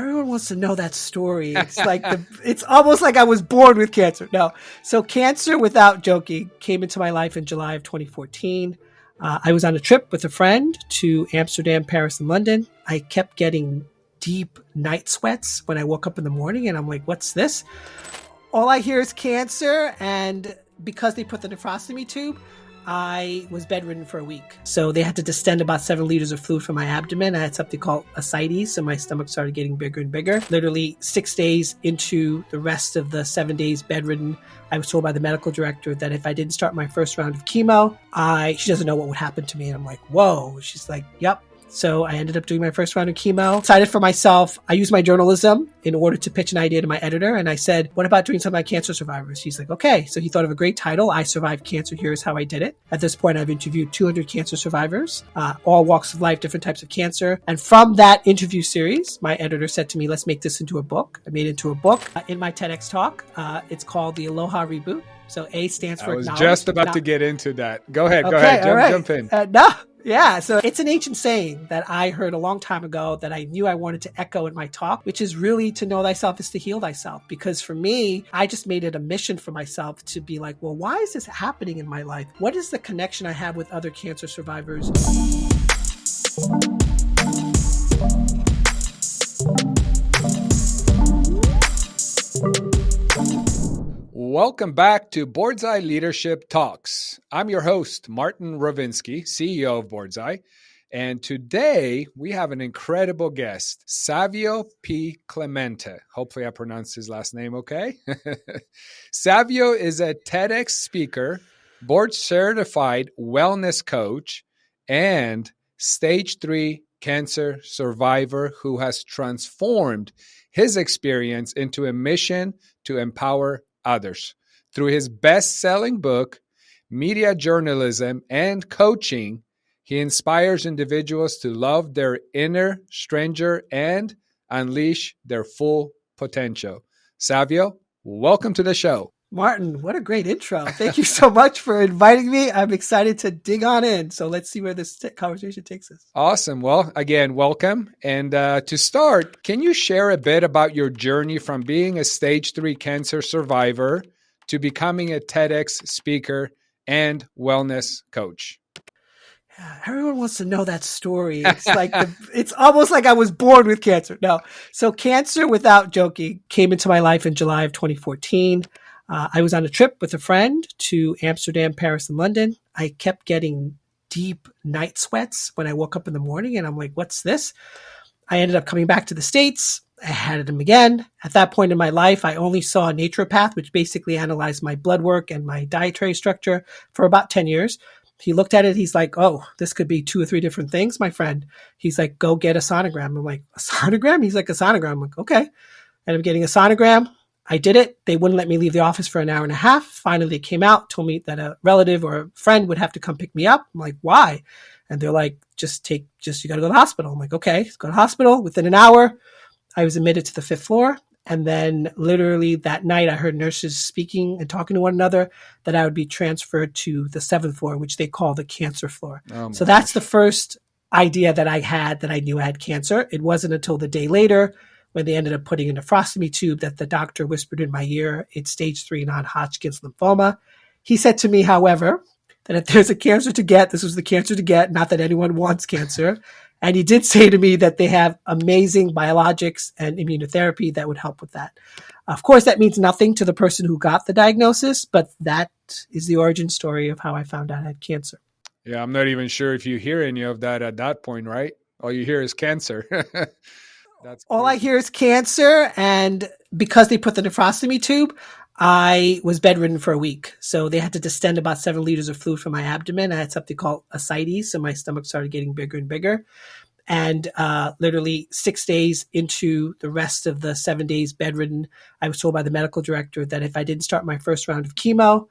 Everyone wants to know that story. It's like it's almost like I was born with cancer. No. So cancer, without joking, came into my life in July of 2014. I was on a trip with a friend to Amsterdam, Paris, and London. I kept getting deep night sweats when I woke up in the morning, and I'm like, what's this? All I hear is cancer, and because they put the nephrostomy tube, I was bedridden for a week. So they had to distend about 7 liters of fluid from my abdomen. I had something called ascites, so my stomach started getting bigger and bigger. Literally 6 days into the rest of the 7 days bedridden, I was told by the medical director that if I didn't start my first round of chemo, she doesn't know what would happen to me. And I'm like, whoa. She's like, yep. So I ended up doing my first round of chemo. Excited for myself. I used my journalism in order to pitch an idea to my editor. And I said, what about doing something like cancer survivors? He's like, okay. So he thought of a great title. I survived cancer. Here's how I did it. At this point, I've interviewed 200 cancer survivors, all walks of life, different types of cancer. And from that interview series, my editor said to me, let's make this into a book. I made it into a book in my TEDx talk. It's called the Aloha Reboot. So A stands for I was just about to get into that. Go ahead. Jump in. Yeah, so it's an ancient saying that I heard a long time ago that I knew I wanted to echo in my talk, which is really to know thyself is to heal thyself. Because for me, I just made it a mission for myself to be like, well, why is this happening in my life? What is the connection I have with other cancer survivors? Welcome back to Boardsi Leadership Talks. I'm your host, Martin Rowinski, CEO of Boardsi. And today we have an incredible guest, Savio P. Clemente. Hopefully I pronounced his last name okay. Savio is a TEDx speaker, board certified wellness coach, and stage 3 cancer survivor who has transformed his experience into a mission to empower others. Through his best-selling book, Media Journalism and Coaching, he inspires individuals to love their inner stranger and unleash their full potential. Savio, welcome to the show. Martin, what a great intro. Thank you so much for inviting me. I'm excited to dig on in. So let's see where this conversation takes us. Awesome. Well, again, welcome. And to start, can you share a bit about your journey from being a stage 3 cancer survivor to becoming a TEDx speaker and wellness coach? Everyone wants to know that story. It's like it's almost like I was born with cancer. No. So cancer, without joking, came into my life in July of 2014. I was on a trip with a friend to Amsterdam, Paris, and London. I kept getting deep night sweats when I woke up in the morning, and I'm like, what's this? I ended up coming back to the States. I had them again. At that point in my life, I only saw a naturopath, which basically analyzed my blood work and my dietary structure for about 10 years. He looked at it. He's like, oh, this could be 2 or 3 different things, my friend. He's like, go get a sonogram. I'm like, a sonogram? He's like, a sonogram. I'm like, okay. And I'm getting a sonogram. I did it. They wouldn't let me leave the office for an hour and a half. Finally, they came out, told me that a relative or a friend would have to come pick me up. I'm like, why? And they're like, you got to go to the hospital. I'm like, okay, let's go to the hospital. Within an hour, I was admitted to the 5th floor. And then literally that night, I heard nurses speaking and talking to one another that I would be transferred to the 7th floor, which they call the cancer floor. So that's the first idea that I had that I knew I had cancer. It wasn't until the day later when they ended up putting a nephrostomy tube that the doctor whispered in my ear, it's stage 3 non-Hodgkin's lymphoma. He said to me, however, that if there's a cancer to get, this was the cancer to get, not that anyone wants cancer. And he did say to me that they have amazing biologics and immunotherapy that would help with that. Of course, that means nothing to the person who got the diagnosis, but that is the origin story of how I found out I had cancer. Yeah, I'm not even sure if you hear any of that at that point, right? All you hear is cancer. All I hear is cancer. And because they put the nephrostomy tube, I was bedridden for a week. So they had to distend about 7 liters of fluid from my abdomen. I had something called ascites, so my stomach started getting bigger and bigger. And literally 6 days into the rest of the 7 days bedridden, I was told by the medical director that if I didn't start my first round of chemo,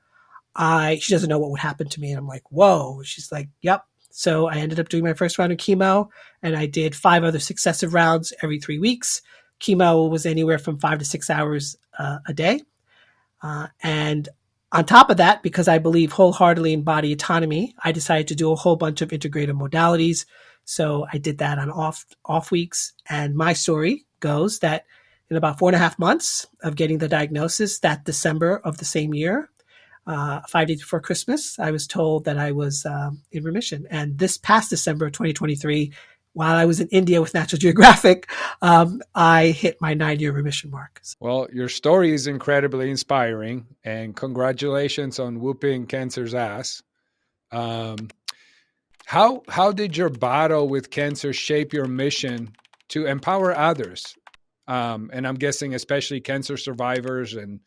she doesn't know what would happen to me. And I'm like, whoa. She's like, yep. So I ended up doing my first round of chemo, and I did 5 other successive rounds every 3 weeks. Chemo was anywhere from 5 to 6 hours a day. And on top of that, because I believe wholeheartedly in body autonomy, I decided to do a whole bunch of integrative modalities. So I did that on off weeks. And my story, goes that in about 4.5 months of getting the diagnosis, that December of the same year, 5 days before Christmas, I was told that I was in remission. And this past December of 2023, while I was in India with National Geographic, I hit my 9-year remission mark. Well, your story is incredibly inspiring, and congratulations on whooping cancer's ass. How did your battle with cancer shape your mission to empower others? And I'm guessing especially cancer survivors and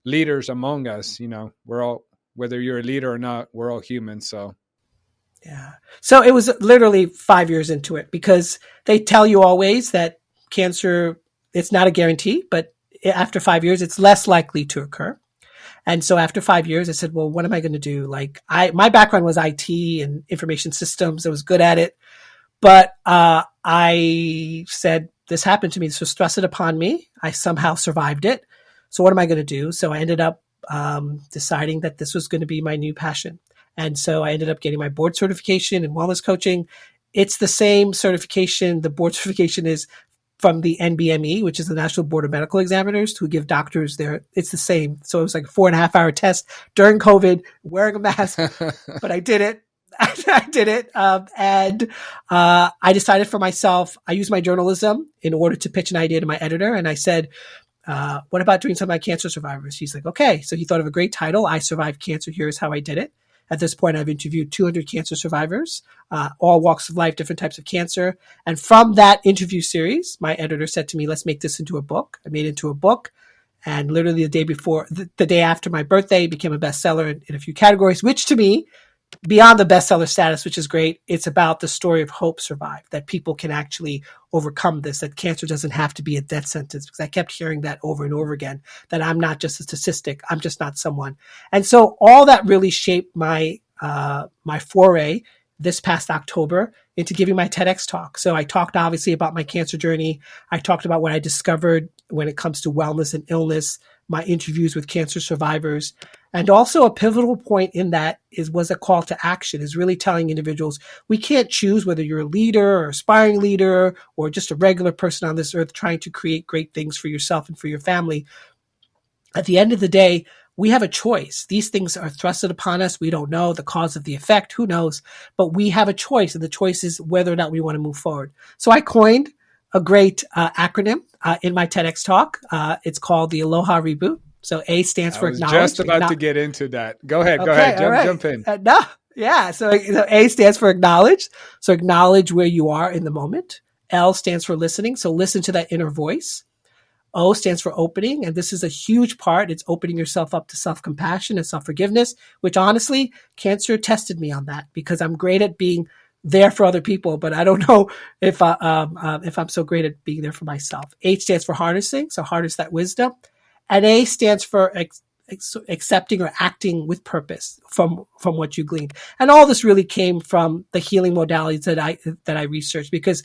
leaders among us. We're all, whether you're a leader or not, we're all human. So. Yeah. So it was literally 5 years into it, because they tell you always that cancer, it's not a guarantee, but after 5 years, it's less likely to occur. And so after 5 years, I said, well, what am I going to do? My background was IT and information systems. I was good at it. But I said, this happened to me. This was thrusted upon me. I somehow survived it. So what am I going to do? So I ended up deciding that this was going to be my new passion. And so I ended up getting my board certification in wellness coaching. It's the same certification. The board certification is from the NBME, which is the National Board of Medical Examiners, who give doctors it's the same. So it was like a 4.5-hour test during COVID, wearing a mask, but I did it. I did it. And I decided for myself, I used my journalism in order to pitch an idea to my editor. And I said, what about doing something like cancer survivors? He's like, okay. So he thought of a great title. I Survived Cancer. Here's how I did it. At this point, I've interviewed 200 cancer survivors, all walks of life, different types of cancer. And from that interview series, my editor said to me, let's make this into a book. I made it into a book. And literally the day after my birthday, it became a bestseller in a few categories, which to me, beyond the bestseller status, which is great, it's about the story of hope survived, that people can actually overcome this, that cancer doesn't have to be a death sentence. Because I kept hearing that over and over again, that I'm not just a statistic, I'm just not someone. And so all that really shaped my foray this past October into giving my TEDx talk. So I talked obviously about my cancer journey. I talked about what I discovered when it comes to wellness and illness, my interviews with cancer survivors. And also a pivotal point in that was a call to action, is really telling individuals, we can't choose whether you're a leader or aspiring leader or just a regular person on this earth trying to create great things for yourself and for your family. At the end of the day, we have a choice. These things are thrusted upon us. We don't know the cause of the effect. Who knows? But we have a choice, and the choice is whether or not we want to move forward. So I coined a great acronym in my TEDx talk. It's called the Aloha Reboot. So A stands for acknowledge. I was just about to get into that. Go ahead. Jump in. So A stands for acknowledge. So acknowledge where you are in the moment. L stands for listening. So listen to that inner voice. O stands for opening. And this is a huge part. It's opening yourself up to self-compassion and self-forgiveness, which honestly, cancer tested me on that, because I'm great at being there for other people, but I don't know if I'm so great at being there for myself. H stands for harnessing. So harness that wisdom. And A stands for accepting or acting with purpose from what you gleaned. And all this really came from the healing modalities that I researched, because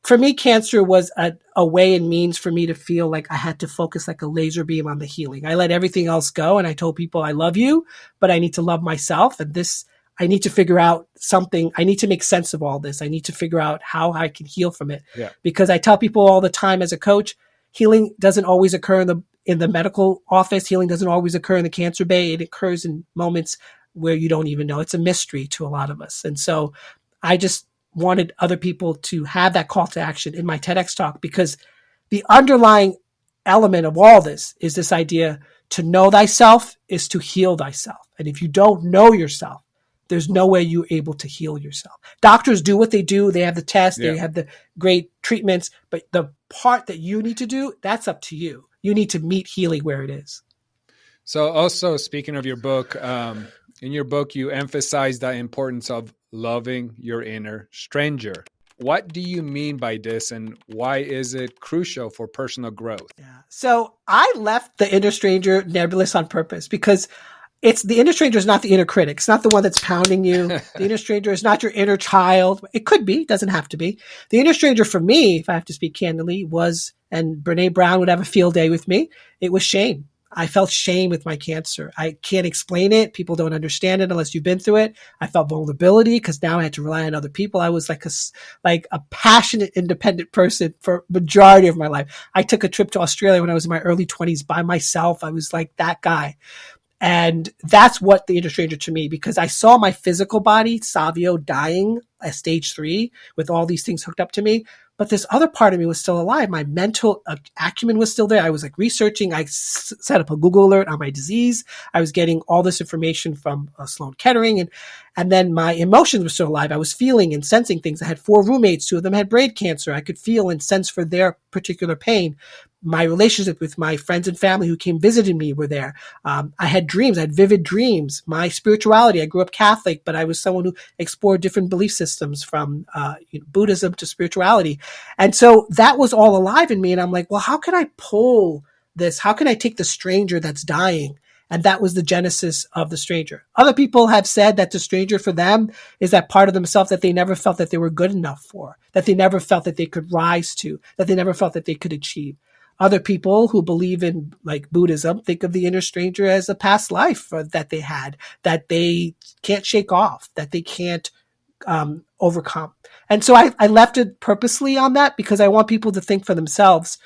for me, cancer was a way and means for me to feel like I had to focus like a laser beam on the healing. I let everything else go, and I told people, I love you, but I need to love myself. And I need to figure out something. I need to make sense of all this. I need to figure out how I can heal from it. Yeah. Because I tell people all the time as a coach, healing doesn't always occur in the medical office. Healing doesn't always occur in the cancer bay. It occurs in moments where you don't even know. It's a mystery to a lot of us. And so I just wanted other people to have that call to action in my TEDx talk, because the underlying element of all this is this idea to know thyself is to heal thyself. And if you don't know yourself, there's no way you're able to heal yourself. Doctors do what they do. They have the tests, They have the great treatments, but the part that you need to do, that's up to you. You need to meet healing where it is. So also, speaking of your book, in your book, you emphasize the importance of loving your inner stranger. What do you mean by this, and why is it crucial for personal growth? Yeah. So I left the inner stranger nebulous on purpose, because the inner stranger is not the inner critic. It's not the one that's pounding you. The inner stranger is not your inner child. It could be, doesn't have to be. The inner stranger for me, if I have to speak candidly, was, and Brene Brown would have a field day with me, it was shame. I felt shame with my cancer. I can't explain it. People don't understand it unless you've been through it. I felt vulnerability because now I had to rely on other people. I was like a passionate, independent person for majority of my life. I took a trip to Australia when I was in my early 20s by myself. I was like that guy. And that's what the inner stranger to me, because I saw my physical body, Savio, dying at stage 3 with all these things hooked up to me. But this other part of me was still alive. My mental acumen was still there. I was like researching. I set up a Google alert on my disease. I was getting all this information from Sloan Kettering. And then my emotions were still alive. I was feeling and sensing things. I had 4 roommates. 2 of them had brain cancer. I could feel and sense for their particular pain. My relationship with my friends and family who came visiting me were there. I had dreams. I had vivid dreams. My spirituality. I grew up Catholic, but I was someone who explored different belief systems from Buddhism to spirituality. And so that was all alive in me. And I'm like, well, how can I pull this? How can I take the stranger that's dying? And that was the genesis of the stranger. Other people have said that the stranger for them is that part of themselves that they never felt that they were good enough for, that they never felt that they could rise to, that they never felt that they could achieve. Other people who believe in like Buddhism think of the inner stranger as a past life that they had, that they can't shake off, that they can't overcome. And so I left it purposely on that because I want people to think for themselves,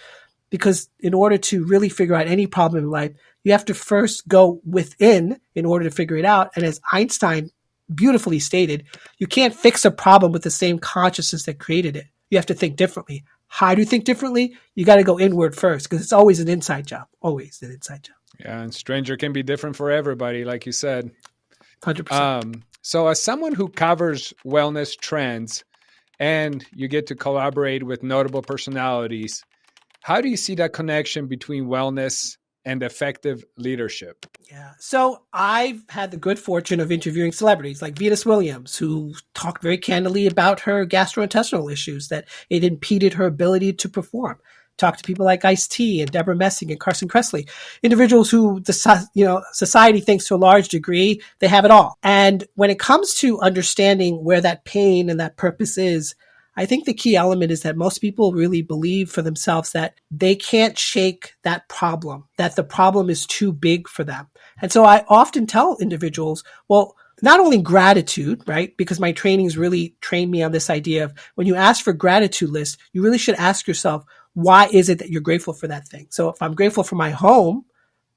because in order to really figure out any problem in life, you have to first go within in order to figure it out. And as Einstein beautifully stated, you can't fix a problem with the same consciousness that created it. You have to think differently. How do you think differently? You got to go inward first, because it's always an inside job. Always an inside job. Yeah, and stranger can be different for everybody, like you said. 100%. So as someone who covers wellness trends and you get to collaborate with notable personalities, how do you see that connection between wellness and effective leadership? Yeah. So I've had the good fortune of interviewing celebrities like Venus Williams, who talked very candidly about her gastrointestinal issues, that it impeded her ability to perform. Talked to people like Ice-T and Deborah Messing and Carson Kressley, individuals who society thinks to a large degree they have it all. And when it comes to understanding where that pain and that purpose is, I think the key element is that most people really believe for themselves that they can't shake that problem, that the problem is too big for them. And so I often tell individuals, well, not only gratitude, right? Because my trainings really trained me on this idea of when you ask for gratitude list, you really should ask yourself, why is it that you're grateful for that thing? So if I'm grateful for my home,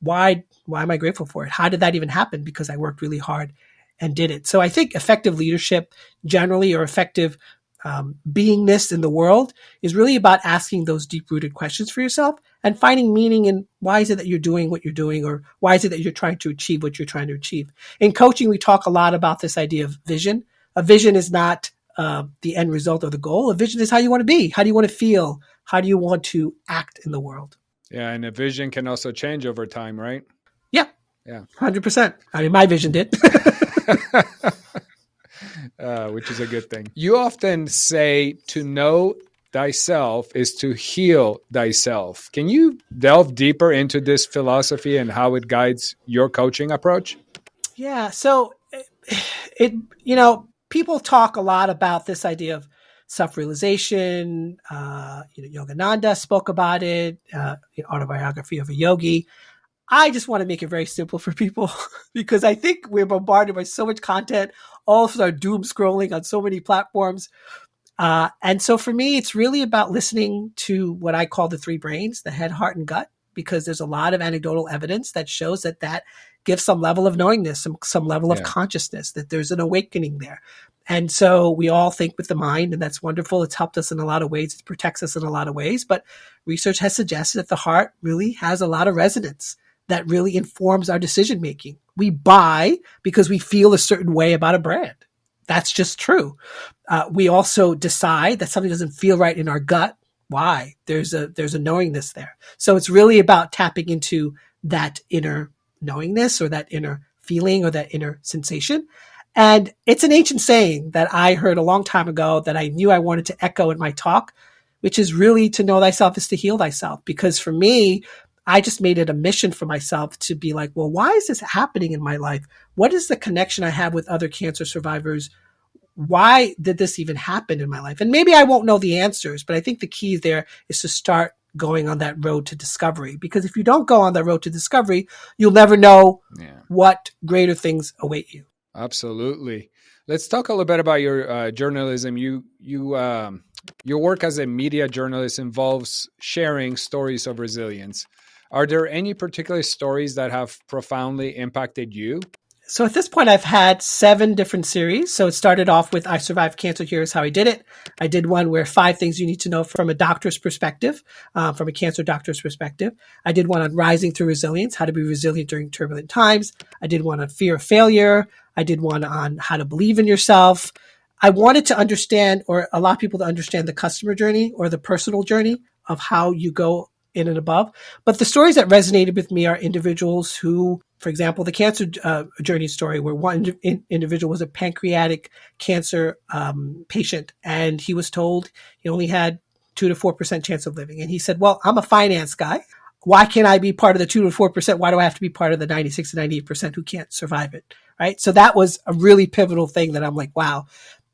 why am I grateful for it? How did that even happen? Because I worked really hard and did it. So I think effective leadership generally, or effective beingness in the world, is really about asking those deep-rooted questions for yourself and finding meaning in why is it that you're doing what you're doing, or why is it that you're trying to achieve what you're trying to achieve. In coaching, we talk a lot about this idea of vision. A vision is not the end result or the goal. A vision is how you want to be. How do you want to feel? How do you want to act in the world? Yeah, and a vision can also change over time, right? Yeah. Yeah. 100%. I mean, my vision did. Which is a good thing. You often say to know thyself is to heal thyself. Can you delve deeper into this philosophy and how it guides your coaching approach? Yeah. So people talk a lot about this idea of self-realization. Yogananda spoke about it, Autobiography of a Yogi. I just want to make it very simple for people because I think we're bombarded by so much content. All of us are doom scrolling on so many platforms. And so for me, it's really about listening to what I call the 3 brains, the head, heart, and gut, because there's a lot of anecdotal evidence that shows that gives some level of knowingness, some level of consciousness, that there's an awakening there. And so we all think with the mind, and that's wonderful. It's helped us in a lot of ways. It protects us in a lot of ways. But research has suggested that the heart really has a lot of resonance that really informs our decision making. We buy because we feel a certain way about a brand. That's just true. We also decide that something doesn't feel right in our gut. Why? There's a knowingness there. So it's really about tapping into that inner knowingness, or that inner feeling, or that inner sensation. And it's an ancient saying that I heard a long time ago that I knew I wanted to echo in my talk, which is really to know thyself is to heal thyself. Because for me, I just made it a mission for myself to be like, well, why is this happening in my life? What is the connection I have with other cancer survivors? Why did this even happen in my life? And maybe I won't know the answers, but I think the key there is to start going on that road to discovery. Because if you don't go on that road to discovery, you'll never know what greater things await you. Absolutely. Let's talk a little bit about your journalism. Your work as a media journalist involves sharing stories of resilience. Are there any particular stories that have profoundly impacted you? So at this point, I've had 7 different series. So it started off with I Survived Cancer, Here's How I Did It. I did one where 5 things you need to know from a doctor's perspective, from a cancer doctor's perspective. I did one on rising through resilience, how to be resilient during turbulent times. I did one on fear of failure. I did one on how to believe in yourself. I wanted to understand, or allow people to understand, the customer journey or the personal journey of how you go in and above. But the stories that resonated with me are individuals who, for example, the cancer journey story, where one individual was a pancreatic cancer patient, and he was told he only had 2 to 4% chance of living. And he said, well, I'm a finance guy. Why can't I be part of the 2 to 4%? Why do I have to be part of the 96 to 98% who can't survive it? Right. So that was a really pivotal thing that I'm like, wow.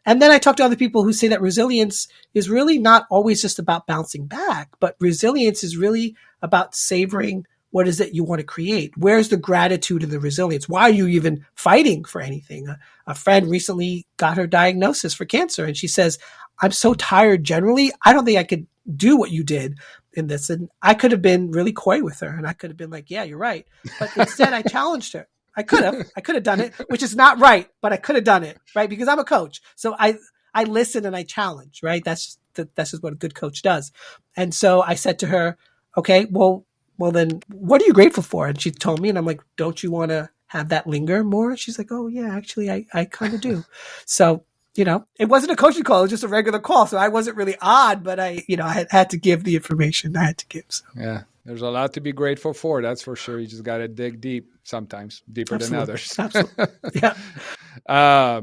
And then I talk to other people who say that resilience is really not always just about bouncing back, but resilience is really about savoring what is it you want to create. Where's the gratitude and the resilience? Why are you even fighting for anything? A friend recently got her diagnosis for cancer, and she says, I'm so tired generally. I don't think I could do what you did in this. And I could have been really coy with her, and I could have been like, yeah, you're right. But instead I challenged her. I could have done it, which is not right, but I could have done it, right? Because I'm a coach. So I listen and I challenge, right? That's just what a good coach does. And so I said to her, okay, well then what are you grateful for? And she told me, and I'm like, don't you want to have that linger more? She's like, oh yeah, actually I kind of do. So, it wasn't a coaching call. It was just a regular call. So I wasn't really odd, but I had to give the information I had to give. So. Yeah. There's a lot to be grateful for. That's for sure. You just got to dig deep sometimes, deeper than others. Absolutely. Yeah.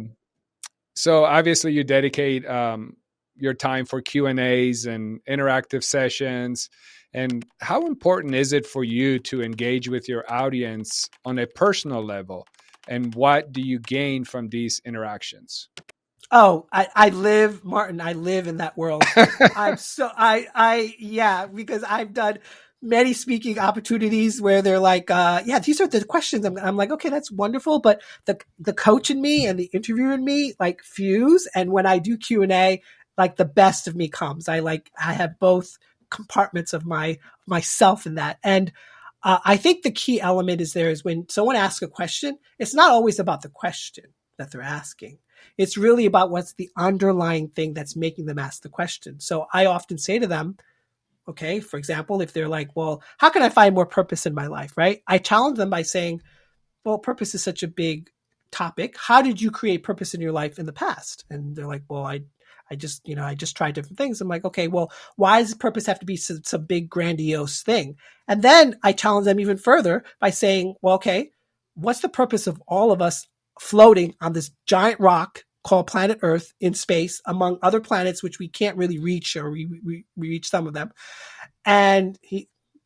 So obviously you dedicate your time for Q&As and interactive sessions. And how important is it for you to engage with your audience on a personal level? And what do you gain from these interactions? Oh, I live, Martin, I live in that world. Because I've done many speaking opportunities where they're like, these are the questions. I'm like, okay, that's wonderful. But the coach in me and the interviewer in me like fuse. And when I do Q&A, like the best of me comes. I have both compartments of myself in that. And I think the key element is when someone asks a question, it's not always about the question that they're asking. It's really about what's the underlying thing that's making them ask the question. So I often say to them, okay, for example, if they're like, well, how can I find more purpose in my life, right? I challenge them by saying, well, purpose is such a big topic. How did you create purpose in your life in the past? And they're like, well, I just tried different things. I'm like, okay, well, why does purpose have to be some big grandiose thing? And then I challenge them even further by saying, well, okay, what's the purpose of all of us floating on this giant rock called planet Earth in space among other planets, which we can't really reach, or we reach some of them. And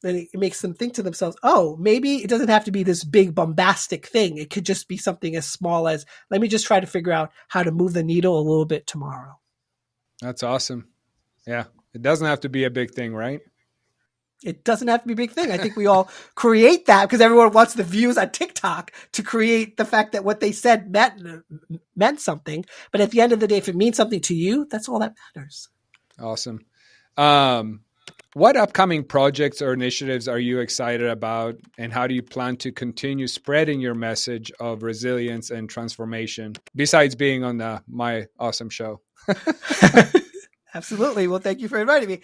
then it makes them think to themselves, oh, maybe it doesn't have to be this big bombastic thing. It could just be something as small as, let me just try to figure out how to move the needle a little bit tomorrow. That's awesome. Yeah. It doesn't have to be a big thing, right? It doesn't have to be a big thing. I think we all create that because everyone wants the views on TikTok to create the fact that what they said meant something. But at the end of the day, if it means something to you, that's all that matters. Awesome. What upcoming projects or initiatives are you excited about, and how do you plan to continue spreading your message of resilience and transformation besides being on my awesome show? Absolutely. Well, thank you for inviting me.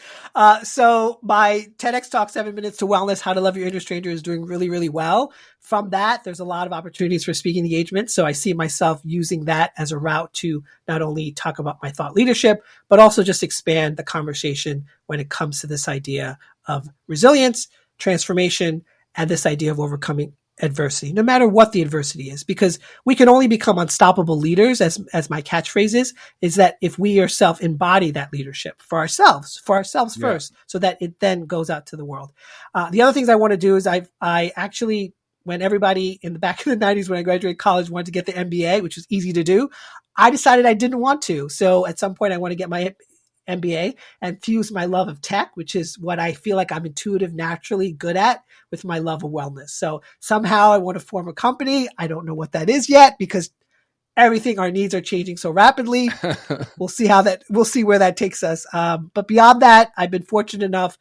So my TEDx talk, 7 Minutes to Wellness, How to Love Your Inner Stranger, is doing really, really well. From that, there's a lot of opportunities for speaking engagement. So I see myself using that as a route to not only talk about my thought leadership, but also just expand the conversation when it comes to this idea of resilience, transformation, and this idea of overcoming adversity, no matter what the adversity is, because we can only become unstoppable leaders, as my catchphrase is that if we ourselves embody that leadership for ourselves first, so that it then goes out to the world. The other things I want to do is I actually, when everybody in the back of the 90s, when I graduated college, wanted to get the MBA, which was easy to do, I decided I didn't want to. So at some point I want to get my MBA and fuse my love of tech, which is what I feel like I'm intuitive, naturally good at, with my love of wellness. So somehow I want to form a company. I don't know what that is yet because our needs are changing so rapidly. We'll see where that takes us. But beyond that, I've been fortunate enough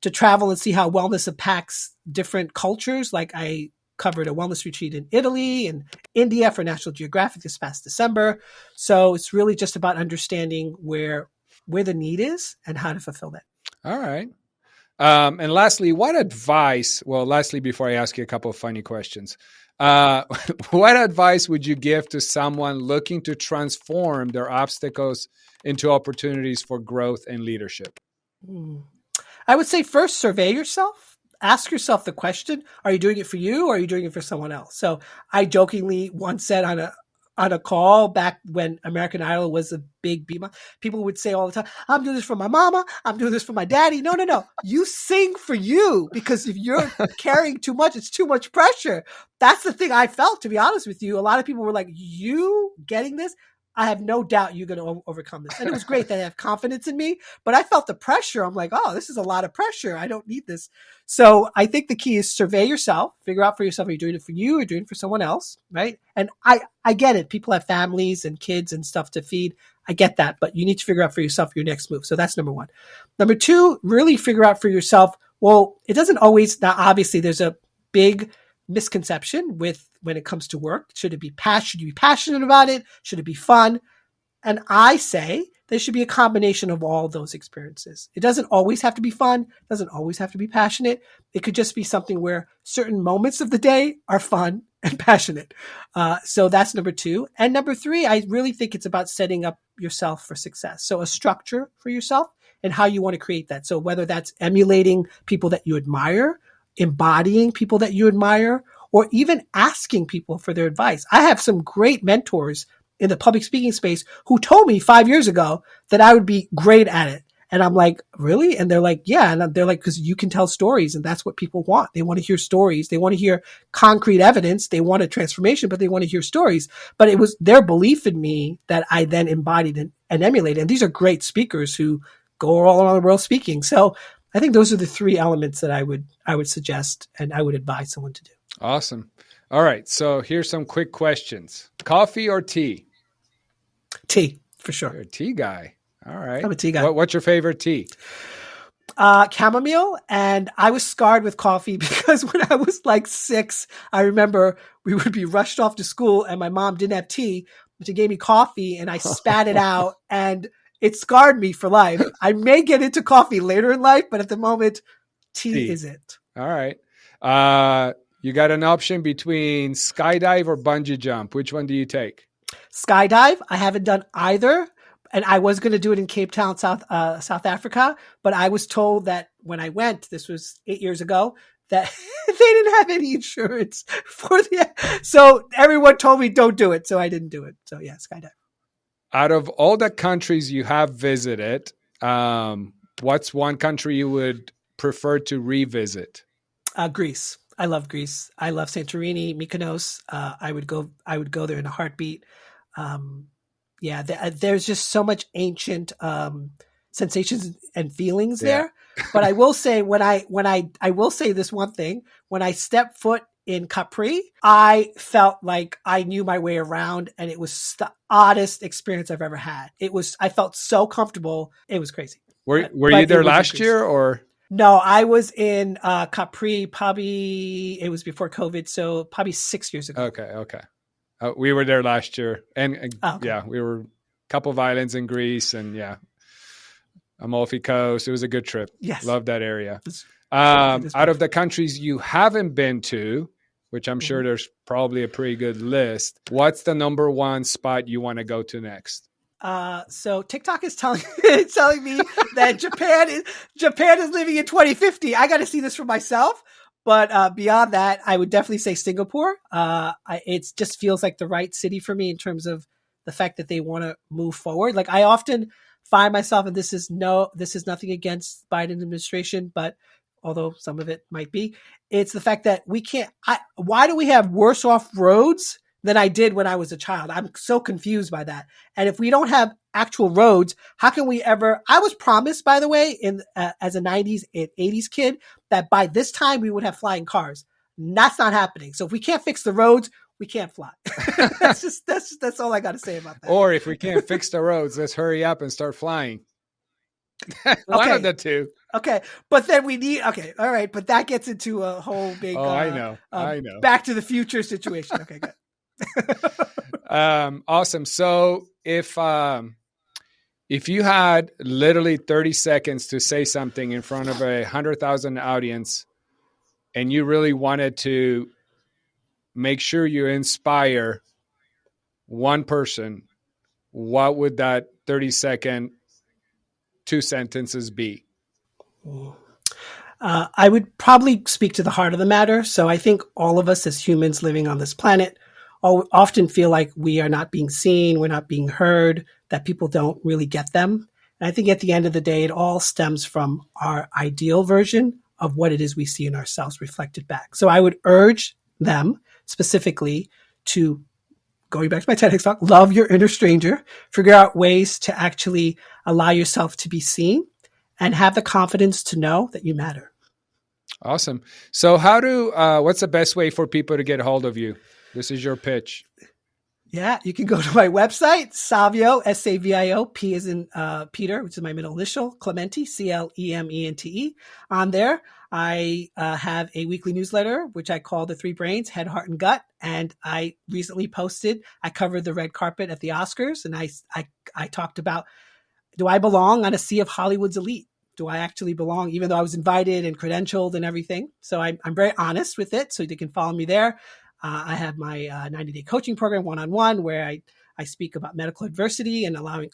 to travel and see how wellness impacts different cultures. Like I covered a wellness retreat in Italy and India for National Geographic this past December. So it's really just about understanding where the need is and how to fulfill that. All right. And lastly, before I ask you a couple of funny questions, what advice would you give to someone looking to transform their obstacles into opportunities for growth and leadership? I would say first, survey yourself. Ask yourself the question, are you doing it for you or are you doing it for someone else? So I jokingly once said on a call back when American Idol was a big beat, people would say all the time, I'm doing this for my mama. I'm doing this for my daddy. No. You sing for you, because if you're carrying too much, it's too much pressure. That's the thing I felt, to be honest with you. A lot of people were like, you getting this? I have no doubt you're going to overcome this. And it was great that they have confidence in me, but I felt the pressure. I'm like, oh, this is a lot of pressure. I don't need this. So I think the key is survey yourself, figure out for yourself, are you doing it for you or doing it for someone else? Right. And I get it. People have families and kids and stuff to feed. I get that, but you need to figure out for yourself your next move. So that's number one. Number two, really figure out for yourself. Well, it doesn't always, now obviously there's a big misconception when it comes to work. Should you be passionate about it? Should it be fun? And I say there should be a combination of all those experiences. It doesn't always have to be fun. It doesn't always have to be passionate. It could just be something where certain moments of the day are fun and passionate. So that's number two. And number three, I really think it's about setting up yourself for success. So a structure for yourself and how you want to create that. So whether that's emulating people that you admire, embodying people that you admire, or even asking people for their advice. I have some great mentors in the public speaking space who told me 5 years ago that I would be great at it. And I'm like, really? And they're like, yeah. And they're like, because you can tell stories and that's what people want. They want to hear stories. They want to hear concrete evidence. They want a transformation, but they want to hear stories. But it was their belief in me that I then embodied and emulated. And these are great speakers who go all around the world speaking. So I think those are the three elements that I would suggest and I would advise someone to do. Awesome. All right. So here's some quick questions. Coffee or tea? Tea, for sure. You're a tea guy. All right. I'm a tea guy. What's your favorite tea? Chamomile. And I was scarred with coffee because when I was like 6, I remember we would be rushed off to school and my mom didn't have tea, but she gave me coffee and I spat it out and it scarred me for life. I may get into coffee later in life, but at the moment, tea is it. All right. You got an option between skydive or bungee jump. Which one do you take? Skydive. I haven't done either. And I was going to do it in Cape Town, South Africa. But I was told that when I went, this was 8 years ago, that they didn't have any insurance so everyone told me don't do it. So I didn't do it. So yeah, skydive. Out of all the countries you have visited, what's one country you would prefer to revisit? Greece. I love Greece. I love Santorini, Mykonos. I would go there in a heartbeat. There's just so much ancient sensations and feelings there. But I will say I will say this one thing. When I stepped foot in Capri, I felt like I knew my way around and it was the oddest experience I've ever had. I felt so comfortable. It was crazy. Were you there last year or? No, I was in Capri probably, it was before COVID, so probably 6 years ago. Okay. We were there last year. And we were a couple of islands in Greece and Amalfi Coast. It was a good trip. Yes. Love that area. Out of the countries you haven't been to, which I'm sure there's probably a pretty good list, what's the number one spot you want to go to next? So TikTok is telling me that Japan is living in 2050. I got to see this for myself. But beyond that, I would definitely say Singapore. It just feels like the right city for me in terms of the fact that they want to move forward. Like I often find myself, and this is nothing against Biden administration, but although some of it might be, it's the fact that we can't. Why do we have worse off roads than I did when I was a child. I'm so confused by that. And if we don't have actual roads, how can we ever? I was promised, by the way, as a 90s and 80s kid, that by this time we would have flying cars. That's not happening. So if we can't fix the roads, we can't fly. That's all I got to say about that. Or if we can't fix the roads, let's hurry up and start flying. One of the two. Okay, but then we need. Okay, all right, but that gets into a whole big. I know. Back to the Future situation. Okay, good. Awesome. So if you had literally 30 seconds to say something in front of 100,000 audience, and you really wanted to make sure you inspire one person, what would that 30-second 2 sentences be? I would probably speak to the heart of the matter. So I think all of us as humans living on this planet often feel like we are not being seen, we're not being heard, that people don't really get them. And I think at the end of the day, it all stems from our ideal version of what it is we see in ourselves reflected back. So I would urge them specifically to, going back to my TEDx talk, love your inner stranger, figure out ways to actually allow yourself to be seen and have the confidence to know that you matter. Awesome. So what's the best way for people to get a hold of you? This is your pitch. Yeah, you can go to my website, Savio, Savio, P as in Peter, which is my middle initial, Clemente, Clemente. On there, I have a weekly newsletter, which I call The Three Brains, Head, Heart, and Gut. And I recently posted, I covered the red carpet at the Oscars, and I talked about, do I belong on a sea of Hollywood's elite? Do I actually belong, even though I was invited and credentialed and everything? So I'm very honest with it, so they can follow me there. I have my 90-day coaching program, one-on-one, where I speak about medical adversity and allowing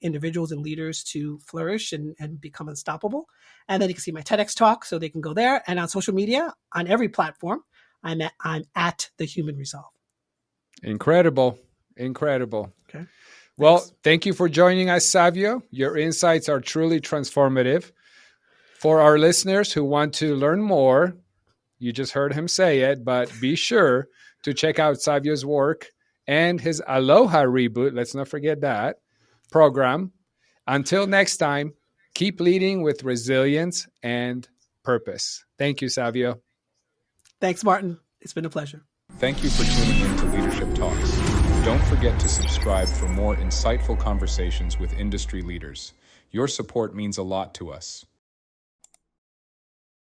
individuals and leaders to flourish and become unstoppable. And then you can see my TEDx talk, so they can go there. And on social media, on every platform, I'm at The Human Resolve. Incredible. Okay. Well, thank you for joining us, Savio. Your insights are truly transformative. For our listeners who want to learn more, you just heard him say it, but be sure to check out Savio's work and his Aloha Reboot, let's not forget that, program. Until next time, keep leading with resilience and purpose. Thank you, Savio. Thanks, Martin. It's been a pleasure. Thank you for tuning in to Leadership Talks. Don't forget to subscribe for more insightful conversations with industry leaders. Your support means a lot to us.